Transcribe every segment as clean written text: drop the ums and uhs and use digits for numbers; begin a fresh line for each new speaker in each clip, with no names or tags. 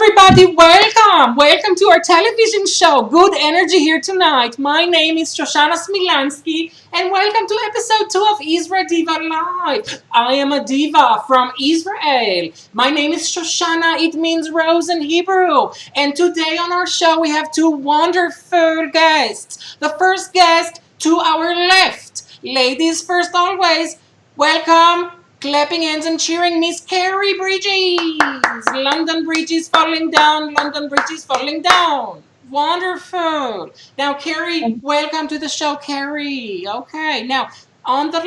everybody, welcome! Welcome to our television show. Good energy here tonight. My name is Shoshana Smilanski, and welcome to episode 2 of IsraDiva Live. I am a diva from Israel. My name is Shoshana. It means rose in Hebrew. And today on our show, we have two wonderful guests. The first guest to our left. Ladies first always. Welcome. Clapping hands and cheering, Miss Carey Bridges. London Bridge is falling down. London Bridge is falling down. Wonderful. Now, Kerry, welcome to the show, Kerry. Okay. Now, on the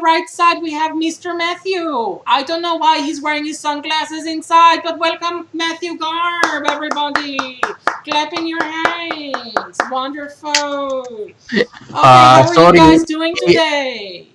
right side, we have Mr. Matthew. I don't know why he's wearing his sunglasses inside, but welcome, Matthew Garbe, everybody. Clapping your hands. Wonderful. Okay, how are you guys doing today?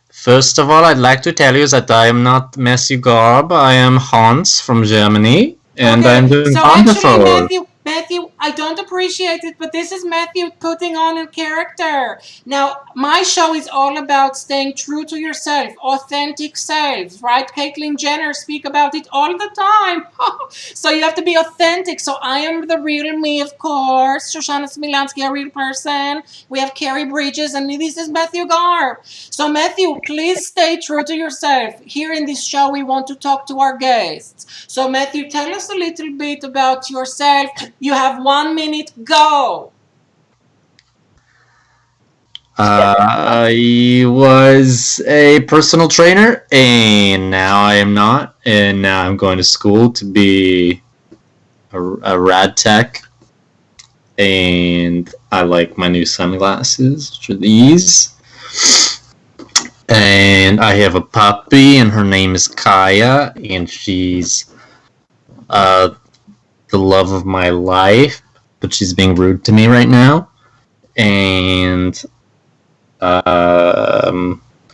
First of all, I'd like to tell you that I am not Matthew Garbe. I am Hans from Germany, and I'm doing wonderful.
Actually, Matthew, I don't appreciate it, but this is Matthew putting on a character. Now, my show is all about staying true to yourself, authentic selves, right? Caitlyn Jenner speak about it all the time. So you have to be authentic. So I am the real me, of course. Shoshana Smilanski, a real person. We have Carey Bridges, and this is Matthew Garbe. So Matthew, please stay true to yourself. Here in this show, we want to talk to our guests. So Matthew, tell us a little bit about yourself. You have 1 minute, go.
I was a personal trainer, and now I am not. And now I'm going to school to be a rad tech. And I like my new sunglasses, which are these. And I have a puppy, and her name is Kaya, and she's the love of my life, but she's being rude to me right now. And I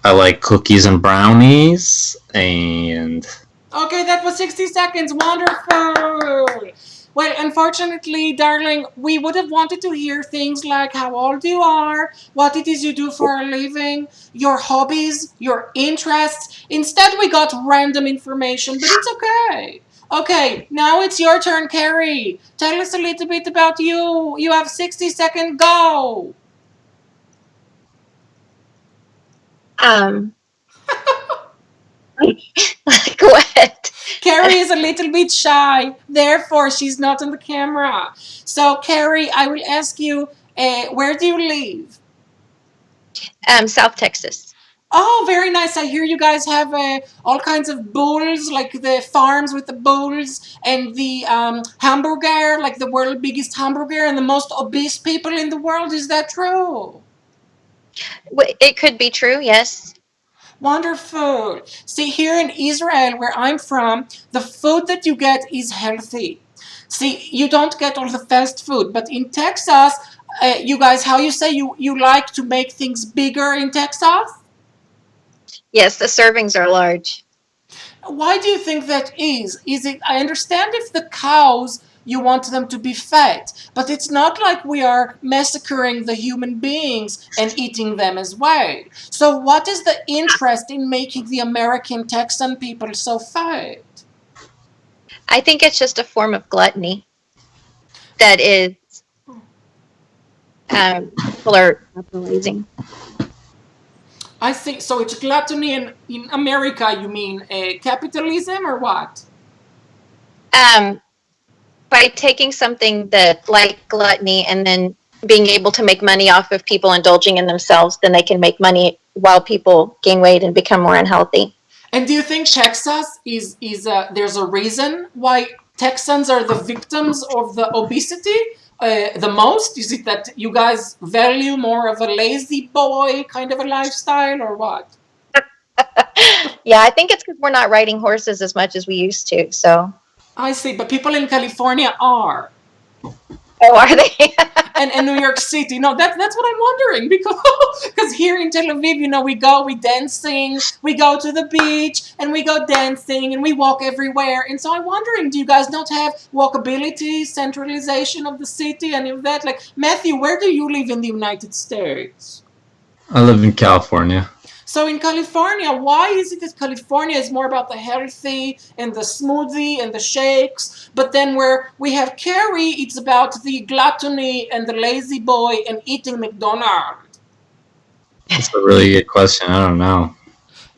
like cookies and brownies. And
okay, that was 60 seconds. Wonderful. Well, unfortunately, darling, we would have wanted to hear things like how old you are, what it is you do for a living, your hobbies, your interests. Instead, we got random information, but it's okay. Okay, now it's your turn, Kerry. Tell us a little bit about you. You have 60 seconds, go.
Go ahead.
Kerry is a little bit shy, therefore she's not on the camera. So, Kerry, I will ask you, where do you live?
South Texas.
Oh, very nice. I hear you guys have all kinds of bulls, like the farms with the bulls, and the hamburger, like the world's biggest hamburger, and the most obese people in the world. Is that true?
It could be true, yes.
Wonderful. See, here in Israel, where I'm from, the food that you get is healthy. See, you don't get all the fast food, but in Texas, you guys, how you say you like to make things bigger in Texas?
Yes, the servings are large.
Why do you think that is? Is it? I understand if the cows, you want them to be fat, but it's not like we are massacring the human beings and eating them as well. So what is the interest in making the American Texan people so fat?
I think it's just a form of gluttony that is people are realizing.
I think so. It's gluttony in America. You mean capitalism or what?
By taking something that like gluttony and then being able to make money off of people indulging in themselves, then they can make money while people gain weight and become more unhealthy.
And do you think Texas is there's a reason why Texans are the victims of the obesity? The most? Is it that you guys value more of a lazy boy kind of a lifestyle or what?
Yeah, I think it's because we're not riding horses as much as we used to. So
I see, but people in California are.
Oh, are they?
and New York City. No, that's what I'm wondering, because here in Tel Aviv, we dancing, we go to the beach, and we go dancing, and we walk everywhere. And so I'm wondering, do you guys not have walkability, centralization of the city, and if that, like, Matthew, where do you live in the United States?
I live in California.
So in California, why is it that California is more about the healthy and the smoothie and the shakes, but then where we have Kerry, it's about the gluttony and the lazy boy and eating McDonald's?
That's a really good question. I don't know.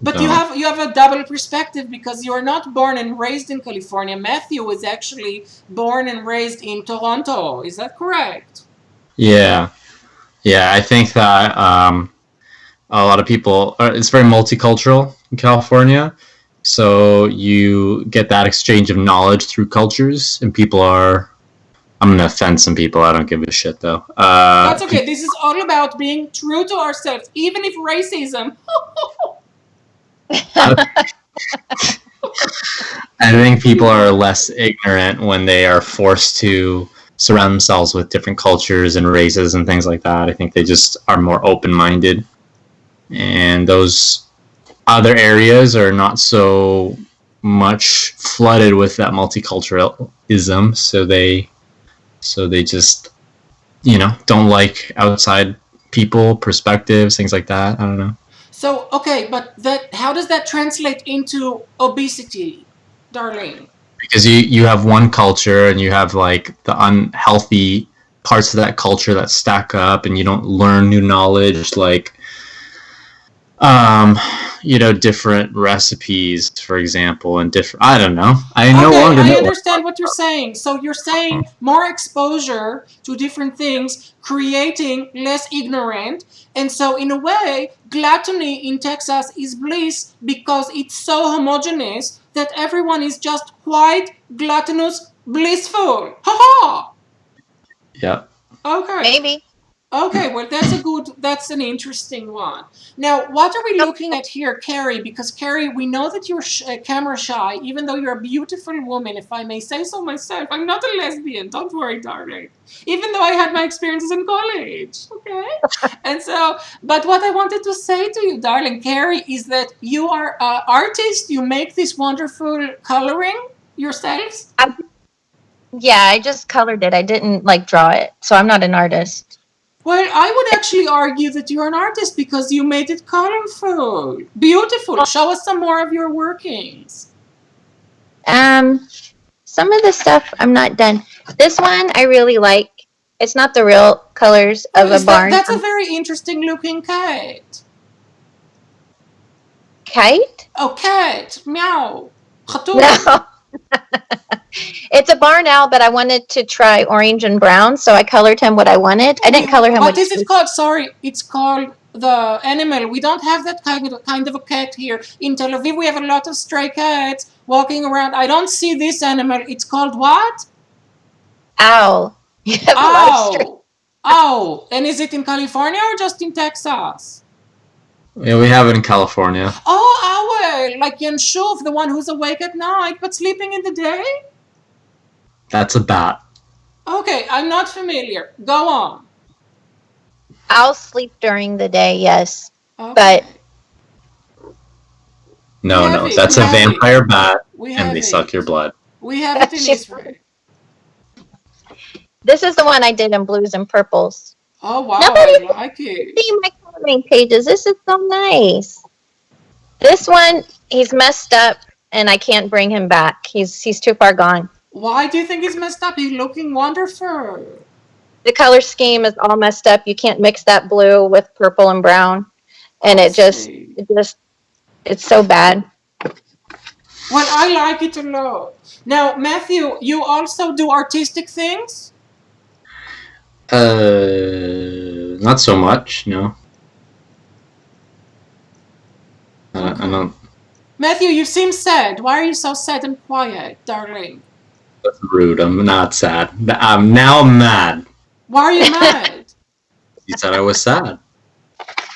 But you have a double perspective because you are not born and raised in California. Matthew was actually born and raised in Toronto. Is that correct?
Yeah. Yeah, I think that a lot of people, it's very multicultural in California. So you get that exchange of knowledge through cultures, and people are, I'm going to offend some people. I don't give a shit, though.
That's okay. This is all about being true to ourselves, even if racism.
I think people are less ignorant when they are forced to surround themselves with different cultures and races and things like that. I think they just are more open-minded. And those other areas are not so much flooded with that multiculturalism, so they just, you know, don't like outside people, perspectives, things like that. I don't know.
So, okay, but how does that translate into obesity, darling?
Because you have one culture and you have like the unhealthy parts of that culture that stack up, and you don't learn new knowledge, like you know, different recipes, for example, and different, I don't know. I no longer know.
I understand what you're saying. So you're saying more exposure to different things, creating less ignorant. And so in a way, gluttony in Texas is bliss because it's so homogeneous that everyone is just quite gluttonous, blissful. Ha ha!
Yeah.
Okay.
Maybe.
Okay, well, that's an interesting one. Now, what are we looking at here, Kerry? Because, Kerry, we know that you're camera shy, even though you're a beautiful woman, if I may say so myself. I'm not a lesbian, don't worry, darling. Even though I had my experiences in college, okay? And so, but what I wanted to say to you, darling, Kerry, is that you are an artist. You make this wonderful coloring yourselves?
Yeah, I just colored it. I didn't, like, draw it, so I'm not an artist.
Well, I would actually argue that you're an artist because you made it colorful. Beautiful. Show us some more of your workings.
Some of the stuff I'm not done. This one I really like. It's not the real colors of a barn.
That's a very interesting looking kite.
Kite?
Oh, cat. Meow. Khatou.
No. It's a barn owl, but I wanted to try orange and brown, so I colored him what I wanted. I didn't color him
what is it called? Sorry, it's called the animal. We don't have that kind of a cat here. In Tel Aviv, we have a lot of stray cats walking around. I don't see this animal. It's called what?
Owl.
Owl. Owl. And is it in California or just in Texas?
Yeah, we have it in California.
Oh, owl. Like Yanshuf, the one who's awake at night but sleeping in the day?
That's a bat.
Okay, I'm not familiar. Go on.
I'll sleep during the day, yes.
Okay.
But
no, that's a vampire bat, and they suck your blood.
We have it in Israel.
This is the one I did in blues and purples.
Oh, wow,
Nobody
I like it.
See my coloring pages. This is so nice. This one, he's messed up, and I can't bring him back. He's too far gone.
Why do you think he's messed up? He's looking wonderful.
The color scheme is all messed up. You can't mix that blue with purple and brown. And it's so bad.
Well, I like it a lot. Now, Matthew, you also do artistic things?
Not so much, no. I don't.
Matthew, you seem sad. Why are you so sad and quiet, darling?
That's rude. I'm not sad. Now I'm mad.
Why are you mad?
You said I was sad.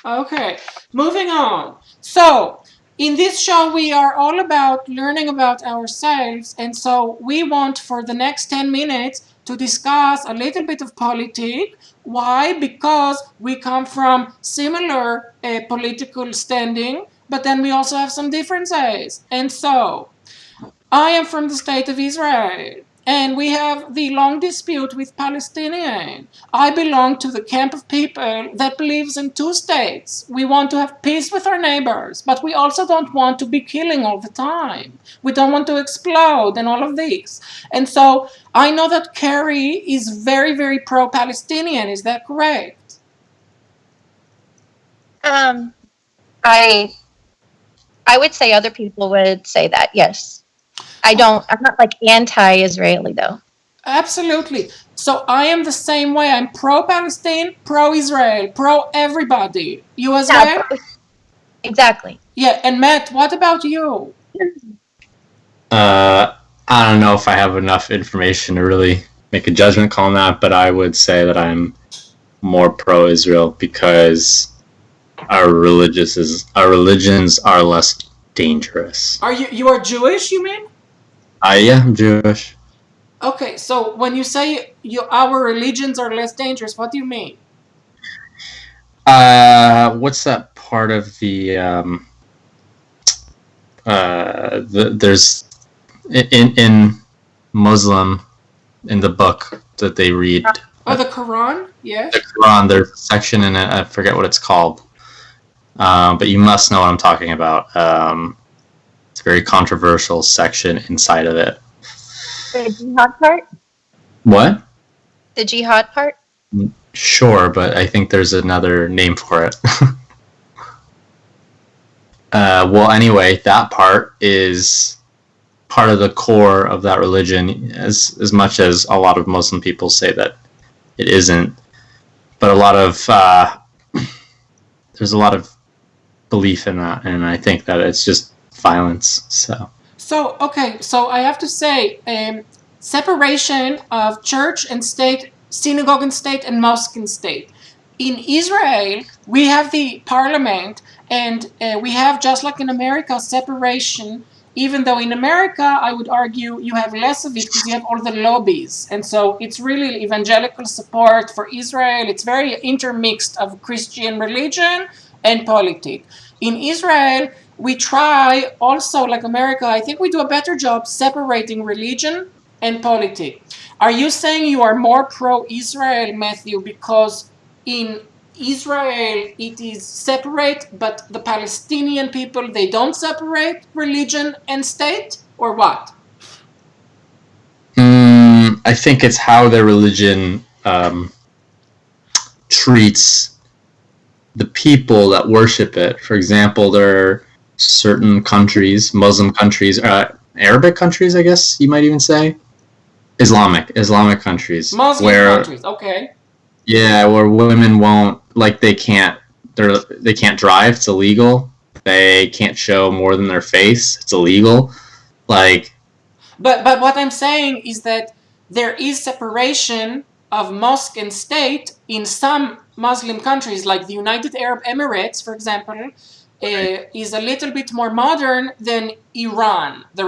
Okay, moving on. So, in this show, we are all about learning about ourselves, and so we want for the next 10 minutes to discuss a little bit of politics. Why? Because we come from similar political standing, but then we also have some differences. And so, I am from the state of Israel. And we have the long dispute with Palestinians. I belong to the camp of people that believes in two states. We want to have peace with our neighbors, but we also don't want to be killing all the time. We don't want to explode and all of this. And so I know that Kerry is very, very pro-Palestinian. Is that correct?
I would say other people would say that, yes. I'm not like anti-Israeli though.
Absolutely. So I am the same way. I'm pro-Palestine, pro-Israel, pro-everybody. You as well?
Exactly.
Yeah, and Matt, what about you?
I don't know if I have enough information to really make a judgment call on that, but I would say that I'm more pro-Israel because our religions are less dangerous.
Are you are Jewish, you mean?
Yeah, I'm Jewish.
Okay, so when you say our religions are less dangerous, what do you mean?
What's that part of there's in Muslim, in the book that they read.
Oh, the Quran? Yeah.
The Quran, there's a section in it, I forget what it's called. But you must know what I'm talking about. It's a very controversial section inside of it.
The jihad part?
What?
The jihad part?
Sure, but I think there's another name for it. Well, anyway, that part is part of the core of that religion, as much as a lot of Muslim people say that it isn't. But there's a lot of belief in that, and I think that it's just violence. So
okay, so I have to say, separation of church and state, synagogue and state, and mosque and state. In Israel, we have the parliament, and we have, just like in America, separation, even though in America, I would argue, you have less of it because you have all the lobbies. And so it's really evangelical support for Israel. It's very intermixed of Christian religion and politics. In Israel, we try also, like America, I think we do a better job separating religion and politics. Are you saying you are more pro-Israel, Matthew, because in Israel it is separate, but the Palestinian people, they don't separate religion and state, or what?
I think it's how their religion treats the people that worship it. For example, there are certain countries, Muslim countries, Arabic countries, I guess you might even say, Islamic countries,
Muslim countries, okay.
Yeah, where women won't, like, they can't drive. It's illegal. They can't show more than their face. It's illegal. Like,
but what I'm saying is that there is separation of mosque and state in some Muslim countries, like the United Arab Emirates, for example, is a little bit more modern than Iran, the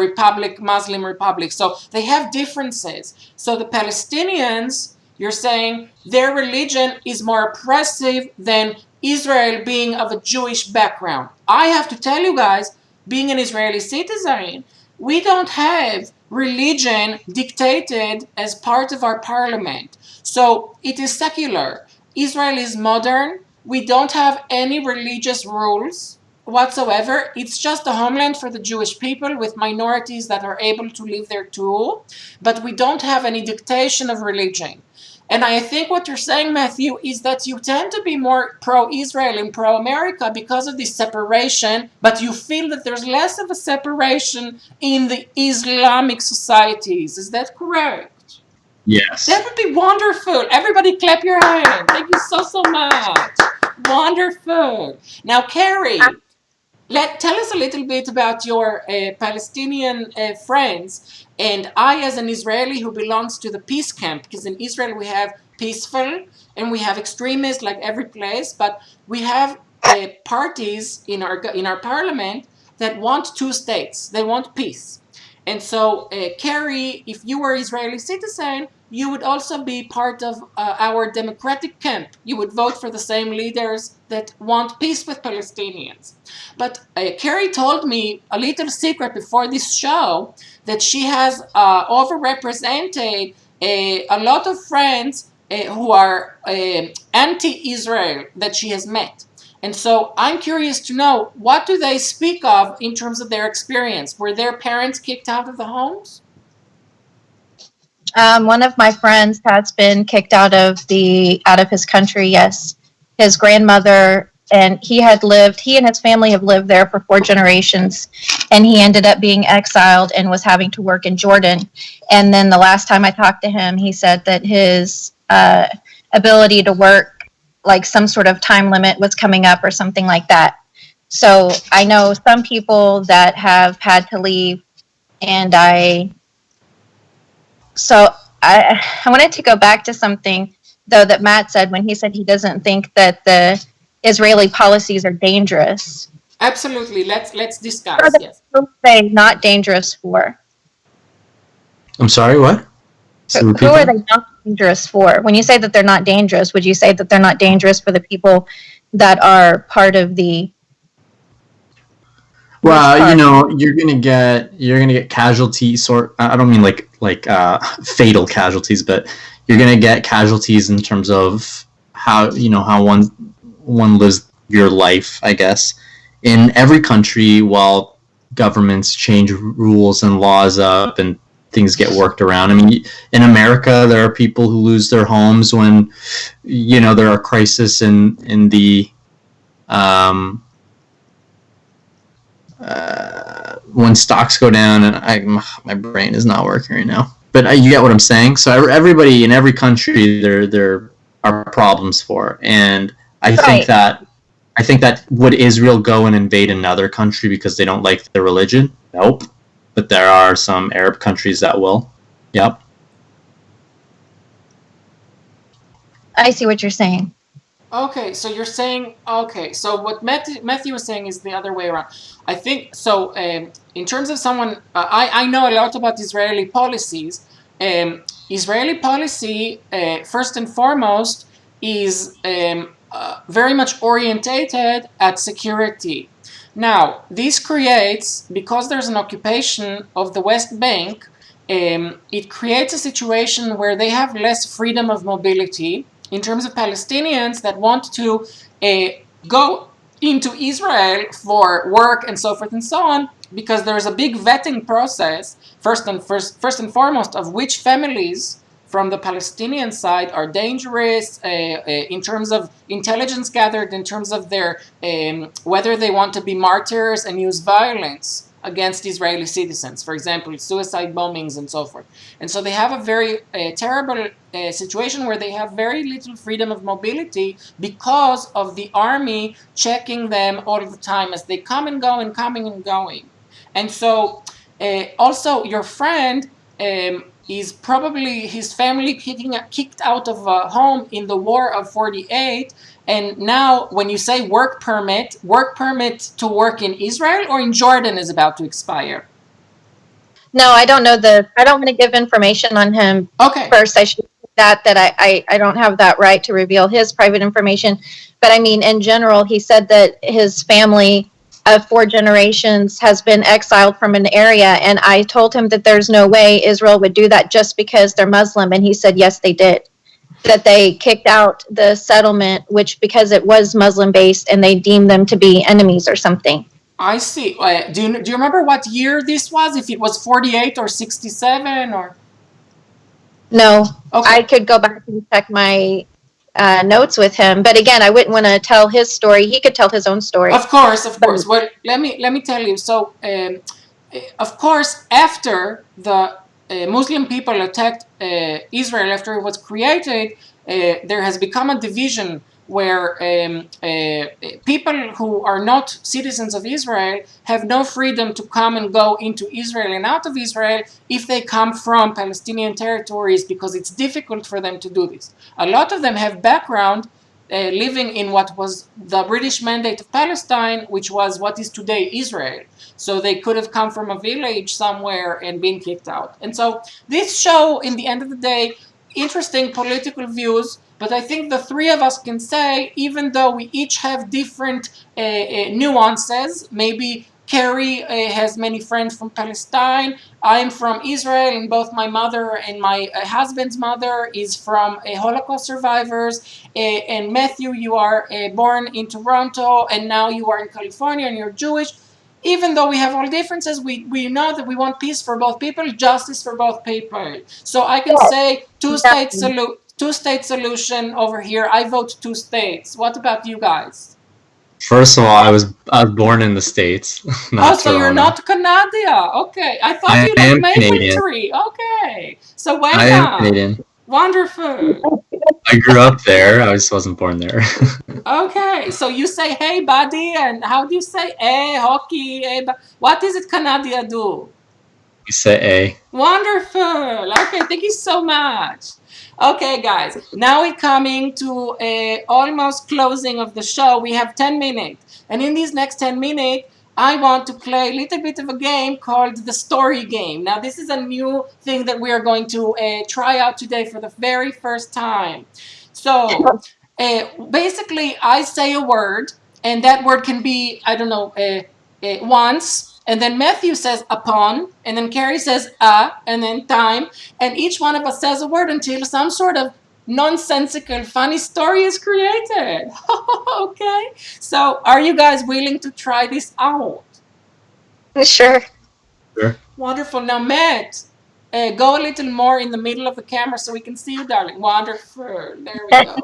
Muslim Republic. So they have differences. So the Palestinians, you're saying their religion is more oppressive than Israel being of a Jewish background. I have to tell you guys, being an Israeli citizen, we don't have religion dictated as part of our parliament. So it is secular. Israel is modern. We don't have any religious rules whatsoever. It's just a homeland for the Jewish people with minorities that are able to live there too. But we don't have any dictation of religion. And I think what you're saying, Matthew, is that you tend to be more pro-Israel and pro-America because of this separation, but you feel that there's less of a separation in the Islamic societies. Is that correct?
yes.
That would be wonderful. Everybody clap your hand. Thank you so much. Wonderful. Now, Kerry, tell us a little bit about your Palestinian friends. And I, as an Israeli who belongs to the peace camp, because in Israel we have peaceful and we have extremists like every place, but we have parties in our parliament that want two states. They want peace. And so, Kerry, if you were Israeli citizen, you would also be part of our democratic camp. You would vote for the same leaders that want peace with Palestinians. But Kerry told me a little secret before this show that she has overrepresented a lot of friends who are anti-Israel that she has met. And so I'm curious to know, what do they speak of in terms of their experience? Were their parents kicked out of the homes?
One of my friends has been kicked out of his country. Yes, his grandmother, and he and his family have lived there for 4 generations, and he ended up being exiled and was having to work in Jordan. And then the last time I talked to him, he said that his ability to work, like some sort of time limit was coming up or something like that. So I know some people that have had to leave, and I wanted to go back to something, though, that Matt said when he said he doesn't think that the Israeli policies are dangerous.
Absolutely. Let's discuss. Yes.
Who are they not dangerous for?
I'm sorry, what?
Who are they not dangerous for? When you say that they're not dangerous, would you say that they're not dangerous for the people that are part of the?
Well, you're gonna get casualties, or I don't mean like fatal casualties, but you're gonna get casualties in terms of how one lives your life, I guess. In every country, while governments change rules and laws up and things get worked around. I mean, in America, there are people who lose their homes when, there are crises in the when stocks go down, and my brain is not working right now. But you get what I'm saying. So everybody in every country, there are problems for, and I think that would Israel go and invade another country because they don't like their religion? Nope. But there are some Arab countries that will. Yep.
I see what you're saying.
Okay, so you're saying, so what Matthew was saying is the other way around. I think, so in terms of someone, I know a lot about Israeli policies. Israeli policy, first and foremost, is very much orientated at security. Now, this creates, because there's an occupation of the West Bank, it creates a situation where they have less freedom of mobility in terms of Palestinians that want to go into Israel for work and so forth and so on, because there's a big vetting process, first and foremost, of which families from the Palestinian side are dangerous in terms of intelligence gathered, in terms of their whether they want to be martyrs and use violence against Israeli citizens, for example, suicide bombings and so forth. And so they have a very terrible situation where they have very little freedom of mobility because of the army checking them all the time as they come and go and coming and going. And so also your friend is probably his family kicked out of a home in the war of 48. And now when you say work permit to work in Israel or in Jordan is about to expire?
No, I don't know I don't want to give information on him.
Okay.
First, I should say that I don't have that right to reveal his private information. But I mean, in general, he said that his family of 4 generations has been exiled from an area. And I told him that there's no way Israel would do that just because they're Muslim. And he said, yes, they did. That they kicked out the settlement, which because it was Muslim based and they deemed them to be enemies or something.
I see. Do you remember what year this was? If it was 48 or 67 or?
No.
Okay.
I could go back and check my notes with him, but again, I wouldn't want to tell his story. He could tell his own story.
Of course. Well, let me tell you. So, of course, after the Muslim people attacked Israel, after it was created, there has become a division where people who are not citizens of Israel have no freedom to come and go into Israel and out of Israel if they come from Palestinian territories, because it's difficult for them to do this. A lot of them have background living in what was the British Mandate of Palestine, which was what is today Israel. So they could have come from a village somewhere and been kicked out. And so this show, in the end of the day, interesting political views, but I think the three of us can say, even though we each have different nuances, maybe Kerry has many friends from Palestine. I'm from Israel, and both my mother and my husband's mother is from Holocaust survivors. And Matthew, you are born in Toronto, and now you are in California, and you're Jewish. Even though we have all differences, we know that we want peace for both people, justice for both people. So I can say two-state solution over here. I vote two states. What about you guys?
First of all, I was born in the States, not
so you're
Toronto.
not Canadian. Okay. I thought you
am
like
Canadian.
Mayfantry. Okay. So welcome.
I am Canadian.
Wonderful.
I grew up there. I just wasn't born there.
Okay. So you say, hey, buddy, and how do you say, hey, hockey, hey, what is it Canada do?
You say A.
Wonderful. Okay, thank you so much. Okay, guys, now we're coming to almost closing of the show. We have 10 minutes. And in these next 10 minutes, I want to play a little bit of a game called the story game. Now, this is a new thing that we are going to try out today for the very first time. So, basically, I say a word, and that word can be, I don't know, once. And then Matthew says upon, and then Kerry says and then time. And each one of us says a word until some sort of nonsensical, funny story is created. Okay? So are you guys willing to try this out?
Sure.
Wonderful. Now, Matt, go a little more in the middle of the camera so we can see you, darling. Wonderful. There we go.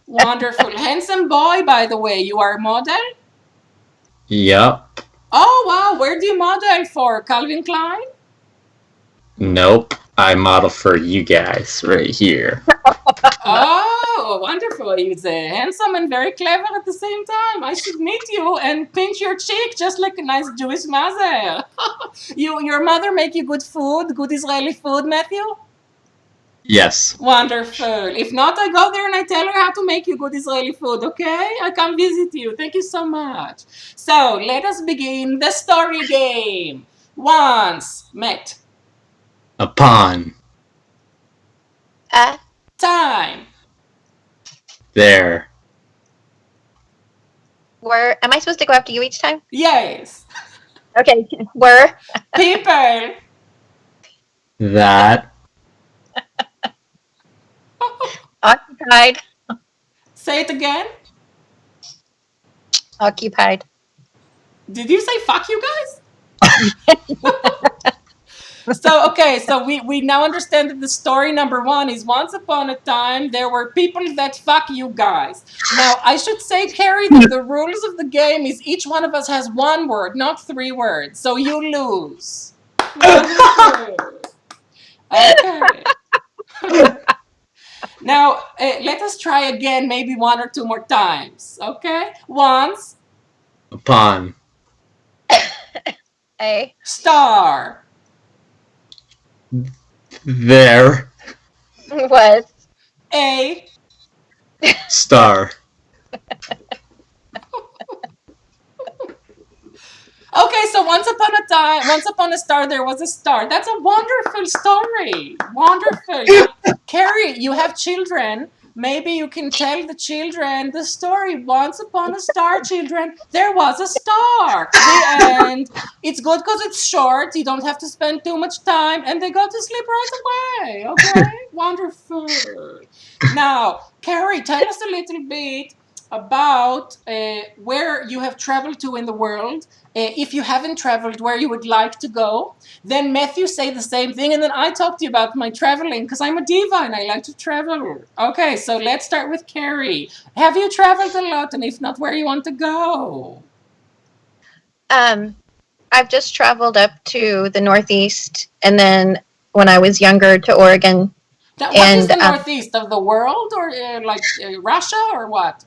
Wonderful. Handsome boy, by the way. You are a model?
Yep.
Oh, wow. Where do you model for? Calvin Klein?
Nope. I model for you guys right here.
Oh, wonderful. He's handsome and very clever at the same time. I should meet you and pinch your cheek just like a nice Jewish mother. Your mother make you good food, good Israeli food, Matthew?
Yes.
Wonderful. If not, I go there and I tell her how to make you good Israeli food, okay? I come visit you. Thank you so much. So, let us begin the story game. Once, Matt.
Upon.
Time.
There.
Where am I supposed to go after you each time?
Yes.
Okay. Where?
People.
That.
Occupied.
Say it again.
Occupied.
Did you say fuck you guys? So we now understand that the story number one is once upon a time there were people that fuck you guys. Now I should say, Kerry, that the rules of the game is each one of us has one word, not three words. So you lose. Okay. Now let us try again, maybe one or two more times. Okay? Once.
Upon.
A.
Star.
There.
Was.
A.
Star.
Okay, so once upon a star, there was a star. That's a wonderful story. Wonderful. Kerry, you have children. Maybe you can tell the children the story. Once upon a star, children, there was a star. The end. It's good because it's short. You don't have to spend too much time. And they go to sleep right away. Okay? Wonderful. Now, Kerry, tell us a little bit about where you have traveled to in the world. If you haven't traveled, where you would like to go. Then Matthew say the same thing, and then I talk to you about my traveling because I'm a diva and I like to travel. Okay, so let's start with Kerry. Have you traveled a lot, and if not, where you want to go?
I've just traveled up to the Northeast, and then when I was younger to Oregon.
Now, what is the Northeast of the world, or like Russia, or what?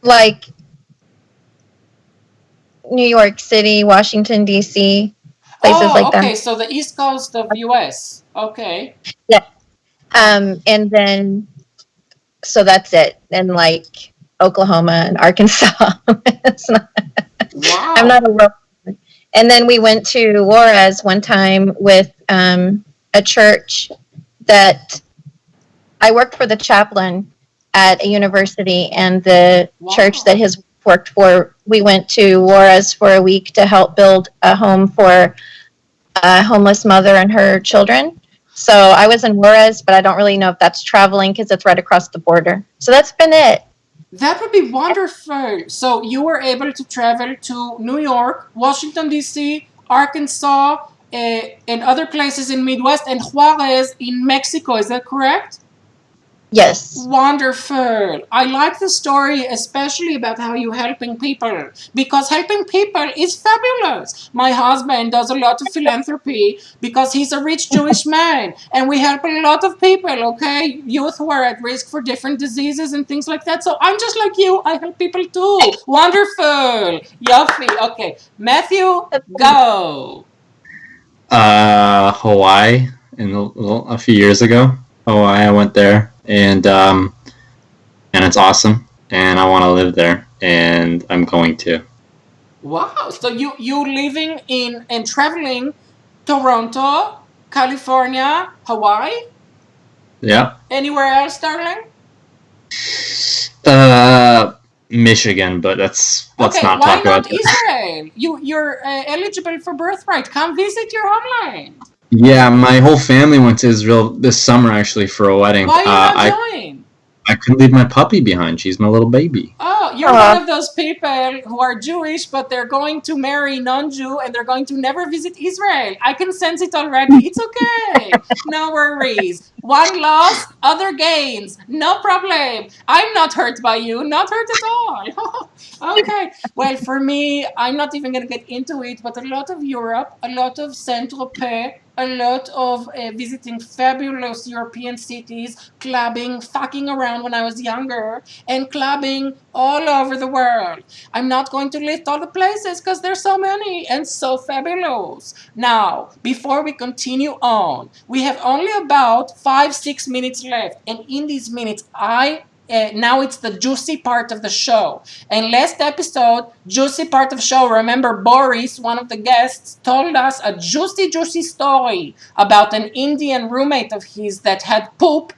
Like New York City, Washington, D.C., places like that.
Okay, so the East Coast of U.S. Okay.
Yeah. And then, so that's it. And like Oklahoma and Arkansas.
Wow.
I'm not a rural. And then we went to Juarez one time with a church that I worked for the chaplain at a university, and the church that his worked for, we went to Juarez for a week to help build a home for a homeless mother and her children. So I was in Juarez, but I don't really know if that's traveling because it's right across the border. So that's been it.
That would be wonderful. So you were able to travel to New York, Washington, D.C., Arkansas, and other places in Midwest, and Juarez in Mexico. Is that correct?
Yes.
Wonderful. I like the story, especially about how you're helping people, because helping people is fabulous. My husband does a lot of philanthropy because he's a rich Jewish man, and we help a lot of people, okay? Youth who are at risk for different diseases and things like that. So I'm just like you. I help people too. Wonderful. Yofi. Okay. Matthew, go.
Hawaii a few years ago. Hawaii, I went there, and it's awesome, and I want to live there, and I'm going to.
Wow! So you living in and traveling Toronto, California, Hawaii?
Yeah.
Anywhere else, darling?
Michigan, but let's not talk
why
about
not Israel? You're eligible for birthright. Come visit your homeland.
Yeah, my whole family went to Israel this summer, actually, for a wedding.
Why are you not going?
I couldn't leave my puppy behind. She's my little baby.
Oh, you're one of those people who are Jewish, but they're going to marry non-Jew, and they're going to never visit Israel. I can sense it already. It's okay. No worries. One loss, other gains. No problem. I'm not hurt by you. Not hurt at all. Okay. Well, for me, I'm not even going to get into it, but a lot of Europe, a lot of Saint-Tropez, a lot of visiting fabulous European cities, clubbing, fucking around when I was younger, and clubbing all over the world. I'm not going to list all the places because there's so many and so fabulous. Now, before we continue on, we have only about 5-6 minutes left, and in these minutes, now it's the juicy part of the show. And last episode, juicy part of show, remember Boris, one of the guests, told us a juicy story about an Indian roommate of his that had poop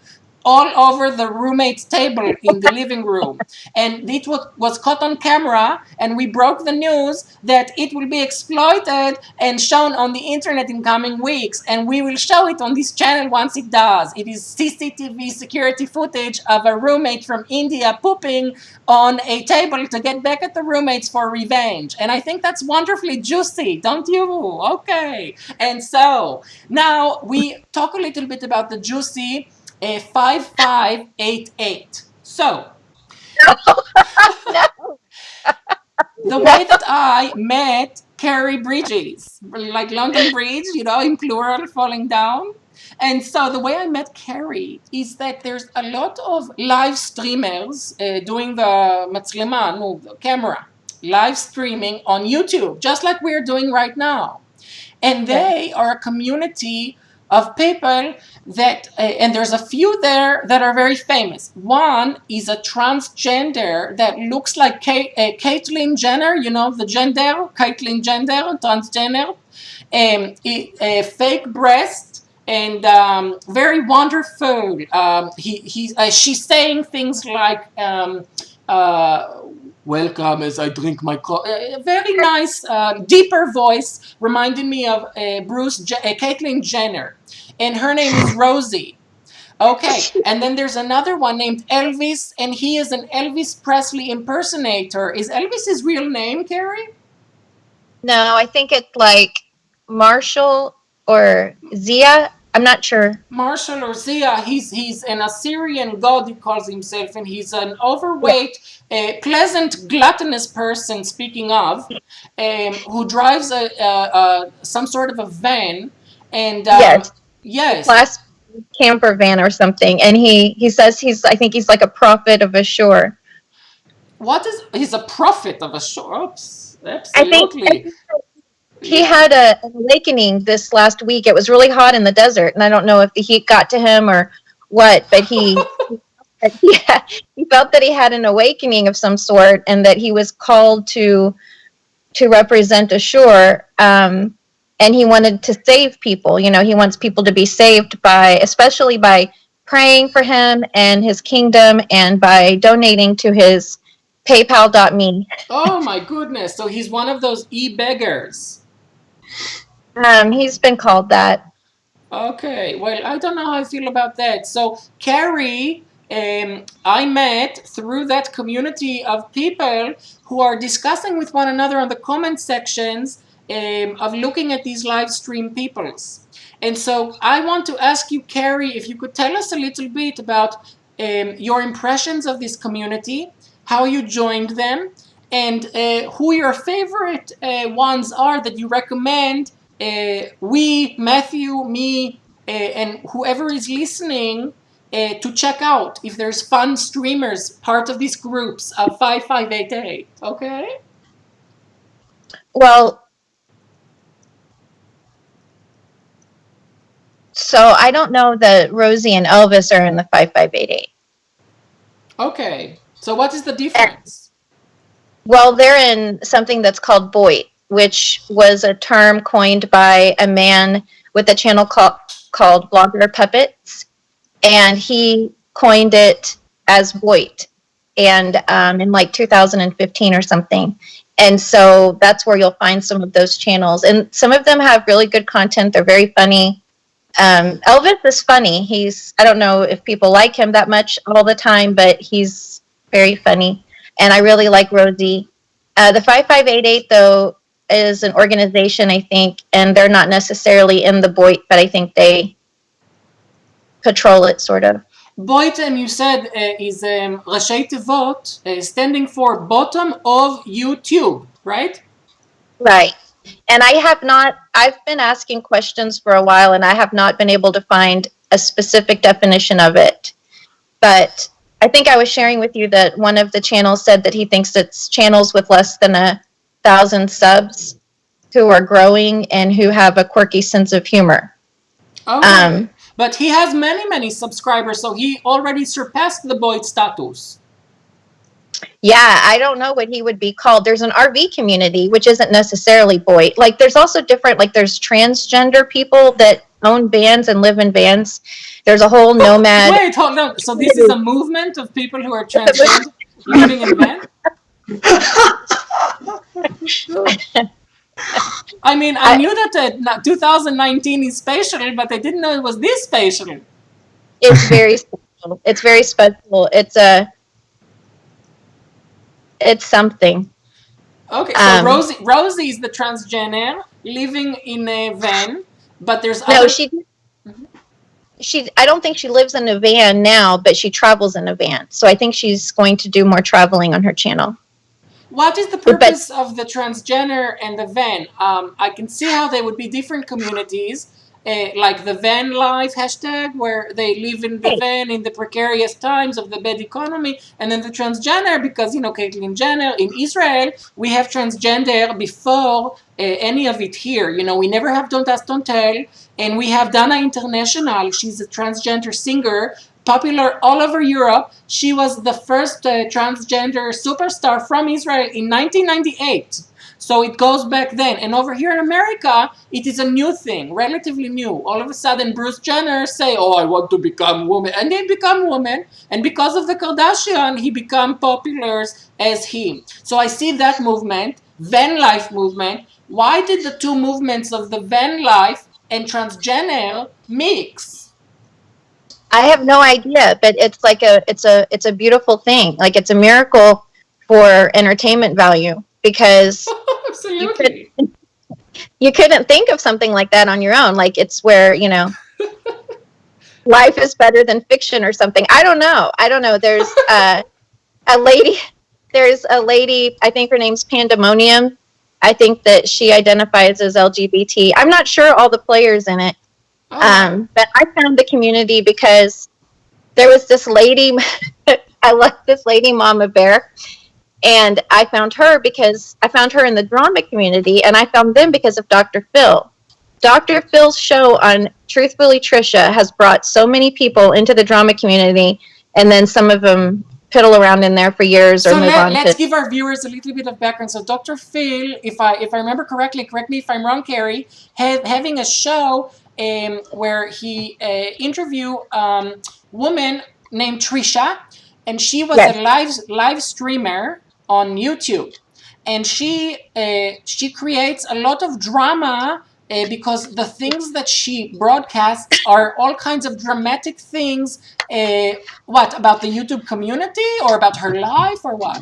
all over the roommate's table in the living room. And it was caught on camera, and we broke the news that it will be exploited and shown on the internet in coming weeks. And we will show it on this channel once it does. It is CCTV security footage of a roommate from India pooping on a table to get back at the roommates for revenge. And I think that's wonderfully juicy, don't you? Okay. And so now we talk a little bit about the juicy 5588. So, the way that I met Carey Bridges, like London Bridge, in plural, falling down. And so the way I met Kerry is that there's a lot of live streamers doing the matzlema, the camera, live streaming on YouTube, just like we're doing right now. And they are a community of people that, and there's a few there that are very famous. One is a transgender that looks like Caitlyn Jenner, the gender, Caitlyn Jenner, transgender, a fake breast, and very wonderful. She's saying things like, welcome as I drink my coffee. Very nice, deeper voice, reminding me of Caitlyn Jenner. And her name is Rosie. Okay, and then there's another one named Elvis, and he is an Elvis Presley impersonator. Is Elvis his real name, Kerry?
No, I think it's like Marshall or Zia. I'm not sure.
Marshall or Zia, he's an Assyrian god, he calls himself, and he's an overweight, pleasant, gluttonous person, speaking of, who drives some sort of a van. And yes.
Class camper van or something. And he says I think he's like a prophet of Ashur.
He's a prophet of Ashur? Oops, absolutely.
I think he had an awakening this last week. It was really hot in the desert, and I don't know if the heat got to him or what, but he Yeah, he felt that he had an awakening of some sort, and that he was called to represent Ashur, and he wanted to save people. You know, he wants people to be saved by, especially by praying for him and his kingdom, and by donating to his PayPal.me.
Oh my goodness! So he's one of those e-beggars.
He's been called that.
Okay, well, I don't know how I feel about that. So, Carey, I met through that community of people who are discussing with one another on the comment sections of looking at these live stream peoples. And so, I want to ask you, Carey, if you could tell us a little bit about your impressions of this community, how you joined them, and who your favorite ones are that you recommend we, Matthew, me, and whoever is listening to check out if there's fun streamers part of these groups of 5588. Okay?
Well, so I don't know that Rosie and Elvis are in the 5588.
Okay. So what is the difference?
Well, they're in something that's called boyt, which was a term coined by a man with a channel called Blogger Puppets, and he coined it as boyt, and in like 2015 or something. And so that's where you'll find some of those channels, and some of them have really good content. They're very funny. Elvis is funny. I don't know if people like him that much all the time, but he's very funny. And I really like Rosie. The 5588, though, is an organization, I think, and they're not necessarily in the boyt, but I think they patrol it, sort of.
boyt, you said, is Rashei Tevot, standing for bottom of YouTube, right?
Right. And I've been asking questions for a while, and I have not been able to find a specific definition of it. But I think I was sharing with you that one of the channels said that he thinks it's channels with less than 1,000 subs who are growing and who have a quirky sense of humor.
Okay. But he has many, many subscribers, so he already surpassed the boyt status.
Yeah, I don't know what he would be called. There's an RV community, which isn't necessarily boyt. Like, there's also different, like, there's transgender people that own vans and live in vans. There's a whole nomad.
Wait, hold on. So this is a movement of people who are transgender living in van? I mean, I knew that 2019 is special, but I didn't know it was this special.
It's very special. It's very special. It's something.
Okay, so Rosie is the transgender living in a van, but there's other...
I don't think she lives in a van now, but she travels in a van. So I think she's going to do more traveling on her channel.
What is the purpose of the transgender and the van? I can see how they would be different communities, like the van life hashtag, where they live in the van in the precarious times of the bad economy, and then the transgender, because, you know, Caitlyn Jenner, in Israel, we have transgender before any of it here. You know, we never have Don't Ask, Don't Tell, and we have Dana International. She's a transgender singer, popular all over Europe. She was the first transgender superstar from Israel in 1998. So it goes back then. And over here in America, it is a new thing, relatively new. All of a sudden, Bruce Jenner say, oh, I want to become woman. And they become woman. And because of the Kardashian, he become popular as him. So I see that movement, van life movement. Why did the two movements of the van life and transgender mix?
I have no idea, but it's like it's a beautiful thing. Like, it's a miracle for entertainment value, because
Absolutely.
You couldn't think of something like that on your own. Like, it's where, you know, life is better than fiction or something. I don't know. There's a lady, I think her name's Pandemonium. I think that she identifies as LGBT. I'm not sure all the players in it. But I found the community because there was this lady, I love this lady, Mama Bear, and I found her because I found her in the drama community, and I found them because of Dr. Phil. Dr. Phil's show on Truthfully Trisha has brought so many people into the drama community, and then some of them piddle around in there for years or
So
move on
let's
to.
give our viewers a little bit of background. So Dr. Phil, if I remember correctly, correct me if I'm wrong, Kerry, having a show where he interviewed woman named Trisha, and she was
Yes.
a live streamer on YouTube, and she creates a lot of drama. Because the things that she broadcasts are all kinds of dramatic things. What about the YouTube community, or about her life, or what?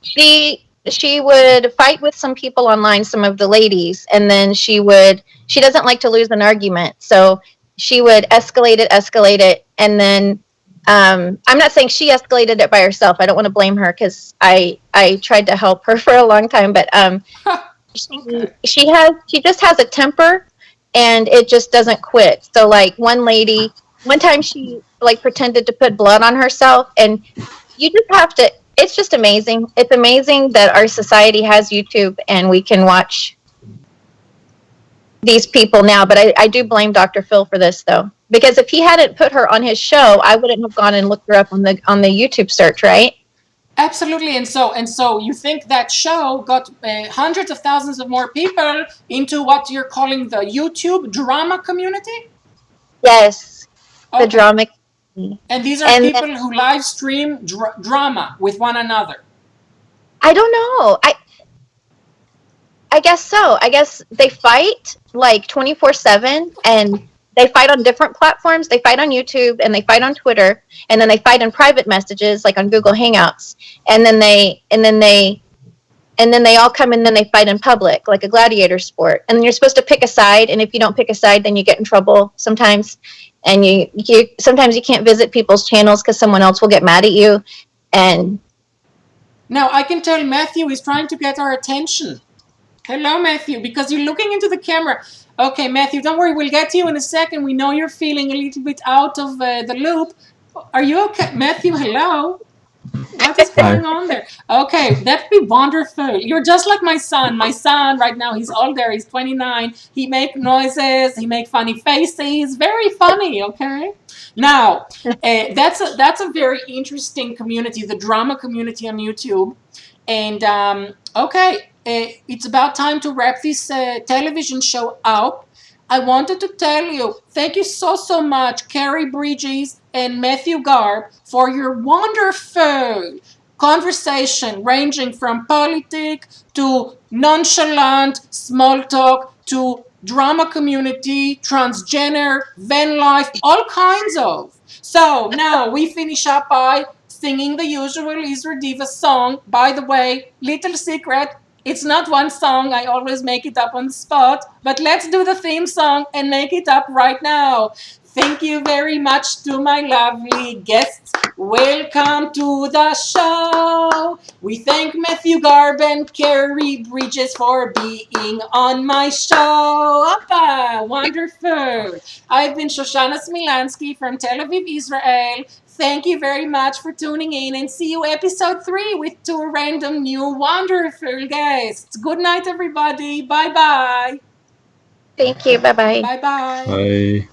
She would fight with some people online, some of the ladies, and then she doesn't like to lose an argument, so she would escalate it, and then I'm not saying she escalated it by herself. I don't want to blame her because I tried to help her for a long time, but
Okay.
she just has a temper, and it just doesn't quit. So like one time she like pretended to put blood on herself, and you just have to. It's just amazing. It's amazing that our society has YouTube and we can watch these people now. But I do blame Dr. Phil for this though, because if he hadn't put her on his show, I wouldn't have gone and looked her up on the YouTube search, right?
Absolutely, and so you think that show got hundreds of thousands of more people into what you're calling the YouTube drama community?
Yes,
Okay.
the drama.
And these are people who live stream drama with one another.
I don't know. I guess so. I guess they fight like 24/7, and they fight on different platforms. They fight on YouTube, and they fight on Twitter, and then they fight in private messages like on Google Hangouts, and then they all come and then they fight in public like a gladiator sport. And then you're supposed to pick a side, and if you don't pick a side, then you get in trouble sometimes. And you sometimes you can't visit people's channels because someone else will get mad at you. And
now I can tell Matthew is trying to get our attention. Hello, Matthew, because you're looking into the camera. Okay, Matthew, don't worry. We'll get to you in a second. We know you're feeling a little bit out of the loop. Are you okay? Matthew, hello? What is going on there? Okay, that'd be wonderful. You're just like my son. My son right now, he's older. He's 29. He make noises. He make funny faces. Very funny, okay? Now, that's a very interesting community, the drama community on YouTube. And, okay. It's about time to wrap this television show out. I wanted to tell you, thank you so much, Carey Bridges and Matthew Garbe, for your wonderful conversation ranging from politic to nonchalant small talk to drama community, transgender, van life, all kinds of. So now we finish up by singing the usual IsraDiva song. By the way, little secret, it's not one song. I always make it up on the spot. But let's do the theme song and make it up right now. Thank you very much to my lovely guests. Welcome to the show. We thank Matthew Garbe and Carey Bridges for being on my show. Appa, wonderful. I've been Shoshana Smilanski from Tel Aviv, Israel. Thank you very much for tuning in, and see you episode 3 with 2 random new wonderful guests. Good night, everybody. Bye-bye.
thank you. Bye-bye.
Bye-bye.
Bye.